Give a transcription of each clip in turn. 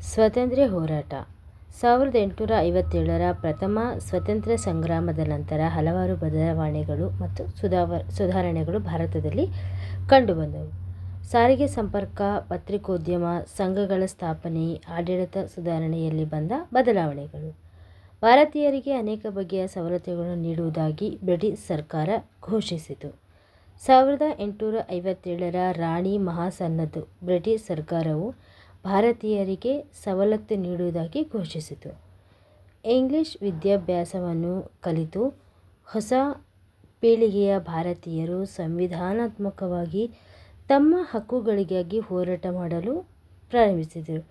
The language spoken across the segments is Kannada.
ಸ್ವಾತಂತ್ರ್ಯ ಹೋರಾಟ 1857ರ ಪ್ರಥಮ ಸ್ವಾತಂತ್ರ್ಯ ಸಂಗ್ರಾಮದ ನಂತರ ಹಲವಾರು ಬದಲಾವಣೆಗಳು ಮತ್ತು ಸುಧಾರಣೆಗಳು ಭಾರತದಲ್ಲಿ ಕಂಡುಬಂದವು. ಸಾರಿಗೆ ಸಂಪರ್ಕ, ಪತ್ರಿಕೋದ್ಯಮ, ಸಂಘಗಳ ಸ್ಥಾಪನೆ, ಆಡಳಿತ ಸುಧಾರಣೆಯಲ್ಲಿ ಬಂದ ಬದಲಾವಣೆಗಳು. ಭಾರತೀಯರಿಗೆ ಅನೇಕ ಬಗೆಯ ಸವಲತ್ತುಗಳನ್ನು ನೀಡುವುದಾಗಿ ಬ್ರಿಟಿಷ್ ಸರ್ಕಾರ ಘೋಷಿಸಿತು. 1857ರ ರಾಣಿ ಮಹಾಸನ್ನದು ಬ್ರಿಟಿಷ್ ಸರ್ಕಾರವು ಭಾರತೀಯರಿಗೆ ಸವಲತ್ತು ನೀಡುವುದಾಗಿ ಘೋಷಿಸಿತು. ಇಂಗ್ಲಿಷ್ ವಿದ್ಯಾಭ್ಯಾಸವನ್ನು ಕಲಿತು ಹೊಸ ಪೀಳಿಗೆಯ ಭಾರತೀಯರು ಸಂವಿಧಾನಾತ್ಮಕವಾಗಿ ತಮ್ಮ ಹಕ್ಕುಗಳಿಗಾಗಿ ಹೋರಾಟ ಮಾಡಲು ಪ್ರಾರಂಭಿಸಿದರು.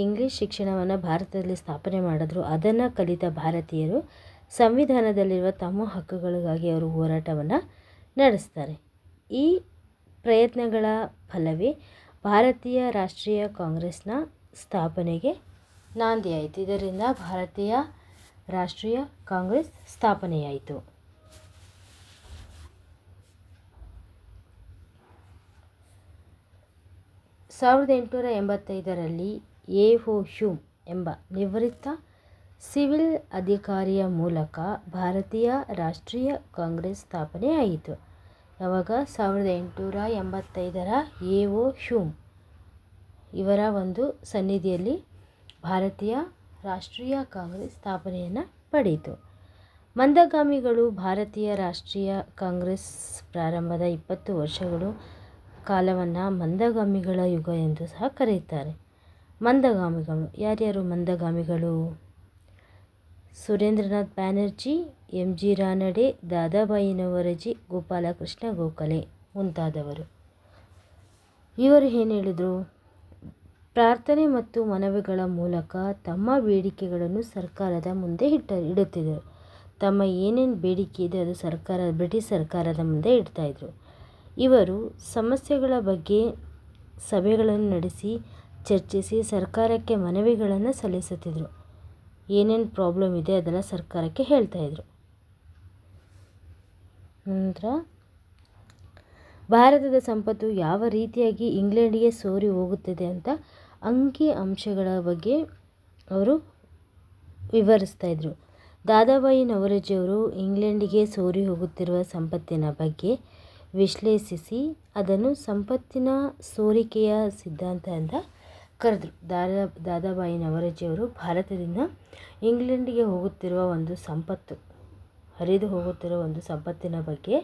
ಇಂಗ್ಲಿಷ್ ಶಿಕ್ಷಣವನ್ನು ಭಾರತದಲ್ಲಿ ಸ್ಥಾಪನೆ ಮಾಡಿದ್ರು. ಅದನ್ನು ಕಲಿತ ಭಾರತೀಯರು ಸಂವಿಧಾನದಲ್ಲಿರುವ ತಮ್ಮ ಹಕ್ಕುಗಳಿಗಾಗಿ ಅವರು ಹೋರಾಟವನ್ನು ನಡೆಸ್ತಾರೆ. ಈ ಪ್ರಯತ್ನಗಳ ಫಲವೇ ಭಾರತೀಯ ರಾಷ್ಟ್ರೀಯ ಕಾಂಗ್ರೆಸ್ನ ಸ್ಥಾಪನೆಗೆ ನಾಂದಿಯಾಯಿತು. ಇದರಿಂದ ಭಾರತೀಯ ರಾಷ್ಟ್ರೀಯ ಕಾಂಗ್ರೆಸ್ ಸ್ಥಾಪನೆಯಾಯಿತು. 1885ರಲ್ಲಿ ಎ.ಒ. ಹ್ಯೂಮ್ ಎಂಬ ನಿವೃತ್ತ ಸಿವಿಲ್ ಅಧಿಕಾರಿಯ ಮೂಲಕ ಭಾರತೀಯ ರಾಷ್ಟ್ರೀಯ ಕಾಂಗ್ರೆಸ್ ಸ್ಥಾಪನೆಯಾಯಿತು. ಯಾವಾಗ? 1885ರ ಎ.ಒ. ಹ್ಯೂಮ್ ಇವರ ಒಂದು ಸನ್ನಿಧಿಯಲ್ಲಿ ಭಾರತೀಯ ರಾಷ್ಟ್ರೀಯ ಕಾಂಗ್ರೆಸ್ ಸ್ಥಾಪನೆಯನ್ನು ಪಡೆಯಿತು. ಮಂದಗಾಮಿಗಳು ಭಾರತೀಯ ರಾಷ್ಟ್ರೀಯ ಕಾಂಗ್ರೆಸ್ ಪ್ರಾರಂಭದ 20 ವರ್ಷಗಳು ಕಾಲವನ್ನು ಮಂದಗಾಮಿಗಳ ಯುಗ ಎಂದು ಸಹ ಕರೆಯುತ್ತಾರೆ. ಮಂದಗಾಮಿಗಳು ಯಾರ್ಯಾರು? ಮಂದಗಾಮಿಗಳು ಸುರೇಂದ್ರನಾಥ್ ಬ್ಯಾನರ್ಜಿ, ಎಂ. ಜಿ. ರಾನಡೆ, ದಾದಾಬಾಯಿ ನವರೋಜಿ, ಗೋಪಾಲಕೃಷ್ಣ ಗೋಖಲೆ ಮುಂತಾದವರು. ಇವರು ಏನು ಹೇಳಿದರು? ಪ್ರಾರ್ಥನೆ ಮತ್ತು ಮನವಿಗಳ ಮೂಲಕ ತಮ್ಮ ಬೇಡಿಕೆಗಳನ್ನು ಸರ್ಕಾರದ ಮುಂದೆ ಇಡುತ್ತಿದ್ದರು. ತಮ್ಮ ಏನೇನು ಬೇಡಿಕೆ ಇದೆ ಅದು ಬ್ರಿಟಿಷ್ ಸರ್ಕಾರದ ಮುಂದೆ ಇಡ್ತಾಯಿದ್ರು. ಇವರು ಸಮಸ್ಯೆಗಳ ಬಗ್ಗೆ ಸಭೆಗಳನ್ನು ನಡೆಸಿ ಚರ್ಚಿಸಿ ಸರ್ಕಾರಕ್ಕೆ ಮನವಿಗಳನ್ನು ಸಲ್ಲಿಸುತ್ತಿದ್ದರು. ಏನೇನು ಪ್ರಾಬ್ಲಮ್ ಇದೆ ಅದೆಲ್ಲ ಸರ್ಕಾರಕ್ಕೆ ಹೇಳ್ತಾಯಿದ್ರು. ನಂತರ ಭಾರತದ ಸಂಪತ್ತು ಯಾವ ರೀತಿಯಾಗಿ ಇಂಗ್ಲೆಂಡಿಗೆ ಸೋರಿ ಹೋಗುತ್ತದೆ ಅಂತ ಅಂಕಿ ಅಂಶಗಳ ಬಗ್ಗೆ ಅವರು ವಿವರಿಸ್ತಾಯಿದ್ರು. ದಾದಾಬಾಯಿ ನವರೋಜಿಯವರು ಇಂಗ್ಲೆಂಡಿಗೆ ಸೋರಿ ಹೋಗುತ್ತಿರುವ ಸಂಪತ್ತಿನ ಬಗ್ಗೆ ವಿಶ್ಲೇಷಿಸಿ ಅದನ್ನು ಸಂಪತ್ತಿನ ಸೋರಿಕೆಯ ಸಿದ್ಧಾಂತ ಅಂತ ಕರೆದರು. ದಾದಾಬಾಯಿ ನವರೋಜಿಯವರು ಭಾರತದಿಂದ ಇಂಗ್ಲೆಂಡಿಗೆ ಹೋಗುತ್ತಿರುವ ಒಂದು ಸಂಪತ್ತು, ಹರಿದು ಹೋಗುತ್ತಿರುವ ಒಂದು ಸಂಪತ್ತಿನ ಬಗ್ಗೆ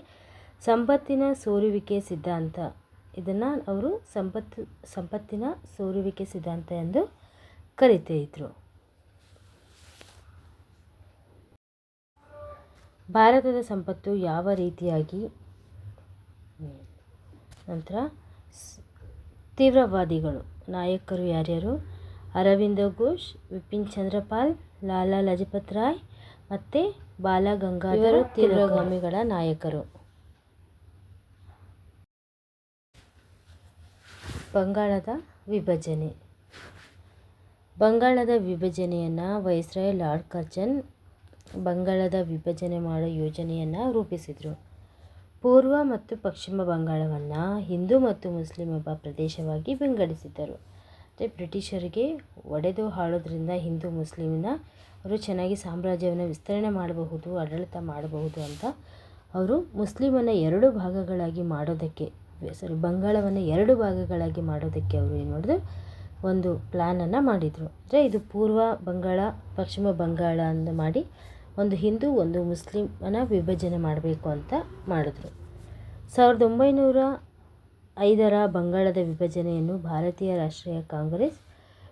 ಸಂಪತ್ತಿನ ಸೋರುವಿಕೆ ಸಿದ್ಧಾಂತ, ಇದನ್ನು ಅವರು ಸಂಪತ್ತಿನ ಸೋರುವಿಕೆ ಸಿದ್ಧಾಂತ ಎಂದು ಕರೀತಿದ್ರು. ಭಾರತದ ಸಂಪತ್ತು ಯಾವ ರೀತಿಯಾಗಿ. ನಂತರ ತೀವ್ರವಾದಿಗಳು ನಾಯಕರು ಯಾರ್ಯಾರು? ಅರವಿಂದ ಘೋಷ್, ಬಿಪಿನ್ ಚಂದ್ರಪಾಲ್, ಲಾಲಾ ಲಜಪತ್ ರಾಯ್ ಮತ್ತು ಬಾಲ ಗಂಗಾಧರ ತೀವ್ರಗಾಮಿಗಳ ನಾಯಕರು. ಬಂಗಾಳದ ವಿಭಜನೆ. ಬಂಗಾಳದ ವಿಭಜನೆಯನ್ನು ವೈಸ್ರಾಯ್ ಲಾರ್ಡ್ ಕರ್ಜನ್ ಬಂಗಾಳದ ವಿಭಜನೆ ಮಾಡೋ ಯೋಜನೆಯನ್ನು ರೂಪಿಸಿದರು. ಪೂರ್ವ ಮತ್ತು ಪಶ್ಚಿಮ ಬಂಗಾಳವನ್ನು ಹಿಂದೂ ಮತ್ತು ಮುಸ್ಲಿಂ ಎಂಬ ಪ್ರದೇಶವಾಗಿ ವಿಂಗಡಿಸಿದ್ದರು. ಅಂದರೆ ಬ್ರಿಟಿಷರಿಗೆ ಒಡೆದು ಆಳೋದ್ರಿಂದ ಹಿಂದೂ ಮುಸ್ಲಿಮಿನ ಅವರು ಚೆನ್ನಾಗಿ ಸಾಮ್ರಾಜ್ಯವನ್ನು ವಿಸ್ತರಣೆ ಮಾಡಬಹುದು, ಆಡಳಿತ ಮಾಡಬಹುದು ಅಂತ ಅವರು ಮುಸ್ಲಿಮನ್ನು ಬಂಗಾಳವನ್ನು 2 ಭಾಗಗಳಾಗಿ ಮಾಡೋದಕ್ಕೆ ಅವರು ಏನು ಮಾಡಿದ್ರು? ಒಂದು ಪ್ಲ್ಯಾನನ್ನು ಮಾಡಿದರು. ಅಂದರೆ ಇದು ಪೂರ್ವ ಬಂಗಾಳ, ಪಶ್ಚಿಮ ಬಂಗಾಳ ಅಂತ ಮಾಡಿ ಒಂದು ಹಿಂದೂ ಒಂದು ಮುಸ್ಲಿಮನ ವಿಭಜನೆ ಮಾಡಬೇಕು ಅಂತ ಮಾಡಿದ್ರು. 1905ರ ಬಂಗಾಳದ ವಿಭಜನೆಯನ್ನು ಭಾರತೀಯ ರಾಷ್ಟ್ರೀಯ ಕಾಂಗ್ರೆಸ್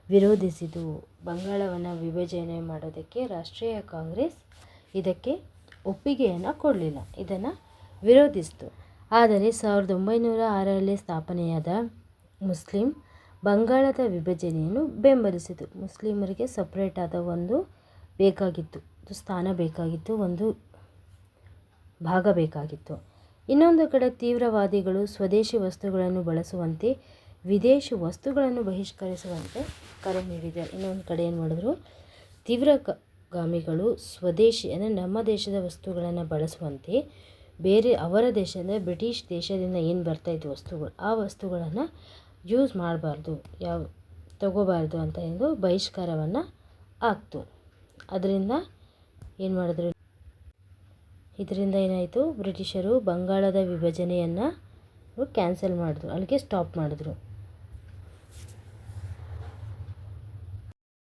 ವಿರೋಧಿಸಿತು. ಬಂಗಾಳವನ್ನು ವಿಭಜನೆ ಮಾಡೋದಕ್ಕೆ ರಾಷ್ಟ್ರೀಯ ಕಾಂಗ್ರೆಸ್ ಇದಕ್ಕೆ ಒಪ್ಪಿಗೆಯನ್ನು ಕೊಡಲಿಲ್ಲ, ಇದನ್ನು ವಿರೋಧಿಸಿತು. ಆದರೆ 1906ರಲ್ಲಿ ಸ್ಥಾಪನೆಯಾದ ಮುಸ್ಲಿಂ ಬಂಗಾಳದ ವಿಭಜನೆಯನ್ನು ಬೆಂಬಲಿಸಿತು. ಮುಸ್ಲಿಮರಿಗೆ ಸಪ್ರೇಟ್ ಆದ ಒಂದು ಬೇಕಾಗಿತ್ತು, ಸ್ಥಾನ ಬೇಕಾಗಿತ್ತು, ಒಂದು ಭಾಗ ಬೇಕಾಗಿತ್ತು. ಇನ್ನೊಂದು ಕಡೆ ತೀವ್ರವಾದಿಗಳು ಸ್ವದೇಶಿ ವಸ್ತುಗಳನ್ನು ಬಳಸುವಂತೆ, ವಿದೇಶಿ ವಸ್ತುಗಳನ್ನು ಬಹಿಷ್ಕರಿಸುವಂತೆ ಕರೆ ನೀಡಿದ್ದಾರೆ. ಇನ್ನೊಂದು ಕಡೆ ಏನು ಮಾಡಿದ್ರು? ತೀವ್ರಗಾಮಿಗಳು ಸ್ವದೇಶಿ ಅಂದರೆ ನಮ್ಮ ದೇಶದ ವಸ್ತುಗಳನ್ನು ಬಳಸುವಂತೆ, ಬೇರೆ ಅವರ ದೇಶ ಅಂದರೆ ಬ್ರಿಟಿಷ್ ದೇಶದಿಂದ ಏನು ಬರ್ತಾಯಿದ್ವು ವಸ್ತುಗಳು, ಆ ವಸ್ತುಗಳನ್ನು ಯೂಸ್ ಮಾಡಬಾರ್ದು, ತಗೋಬಾರ್ದು ಅಂತ ಎಂದು ಬಹಿಷ್ಕಾರವನ್ನು ಹಾಕ್ತು. ಅದರಿಂದ ಏನು ಮಾಡಿದ್ರು, ಇದರಿಂದ ಏನಾಯಿತು, ಬ್ರಿಟಿಷರು ಬಂಗಾಳದ ವಿಭಜನೆಯನ್ನು ಕ್ಯಾನ್ಸಲ್ ಮಾಡಿದ್ರು, ಅಲ್ಲಿಗೆ ಸ್ಟಾಪ್ ಮಾಡಿದ್ರು.